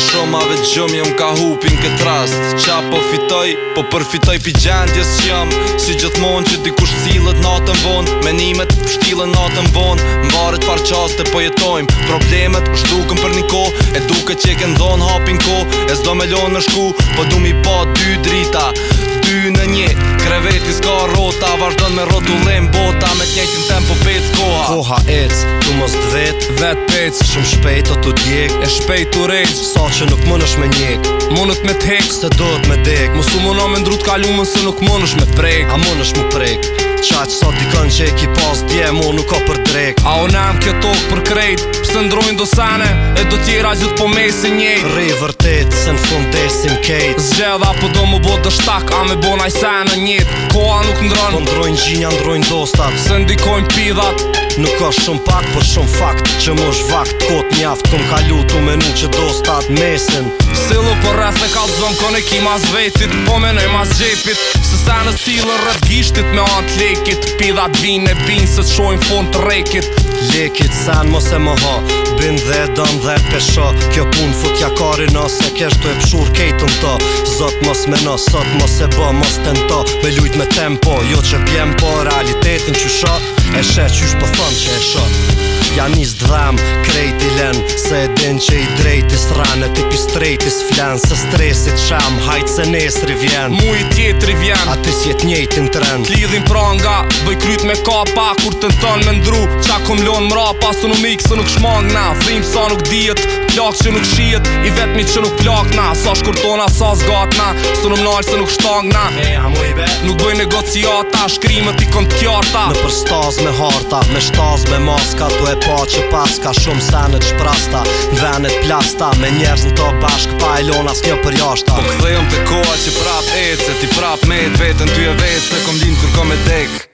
shumë ave gjumë jom ka hupin këtë rast. Qa po fitoj, po përfitoj pi gjendjes që jam. Si gjithmonë që dikush sillet natën vonë, menimet shtillen natën vonë. Mvaret far qaste po jetojmë, problemet shtukën për një kohë. E duke që ke ndonë hapin kohë, e s'do me lonë në shku, po du mi pa dy drita, dy në një. Kreveti s'ka rota, vazhdon me rotullim bota, me t'njejtin tempo pec koha. Koha ec, tu mos dvet, vet pec, shumë shpejt o t'u djek, e shpejt u rejq, sa që nuk mënësh me njek, munët me t'hek, se do të me dek. mosu mëna me ndru t'kalumën se nuk mënësh me prek. A mënësh mu prek, qaq sa dikën që e ki pas dje, mo nuk ka për drek. A onem kjo tokë për krejt, pse ndrojnë do sene, e do tjera gjithë po mesin njejt. Ri vërtet, se në fund desin kejt, zgjedha po do mu bo dështak, a me bo naj sene njët. Koha nuk ndron, po ndrojnë gjinja, ndrojnë dostat, se ndikojnë pidhat. nuk ka shumë pak, po shumë fakt, që mosh vakt, kot mjaft, kom kalu tu menu që dostat mesin. Silu për rreth me kalzon, kone ki mas vetit, po menoj mas gjepit. Se sa në silën rreth gishtit me ant lekit, pidhat vinë e binë se t'shojnë fond të rekit. Lekit sen mos e më ha, bin dhe don dhe pesho, kjo pun futja karina, se kesh të e pshur kejtën të. Zot mos meno, sot mos e bë, mos tento, me lujt me tempo, jo që pjem po realitetin që sho, e she qysh po thon që e sho. Ja nis dhem, krejt i len, se e din që i drejtis rane, ti pistrejtis flen, se stresit shem, hajt se nesri vjen, Mu i tjetri vjen, atis jet njejtin trend. t'lidhin pranga, bëj kryt me kapa, kur të nton me ndru, qa kom lon mrapa, së nuk mik, së nuk shmangna, vrim sa nuk dijet, plak që nuk shijet, i vetmi që nuk plakna, sa shkurtona, sa zgatna, së nuk nalë, së nuk shtangna. Nuk bëj negociata, shkrimët i kom t'kjarta, Në për staz me harta, me shtaz me maska, tu e pa që pas ka shumë senet shprasta, në venet plasta, me njerës në to bashk, pa e lon as një për jashta. po kthejëm të koha që prap ecë, ti prap me vetën ty e vetë, se kom lind kur kom e dek.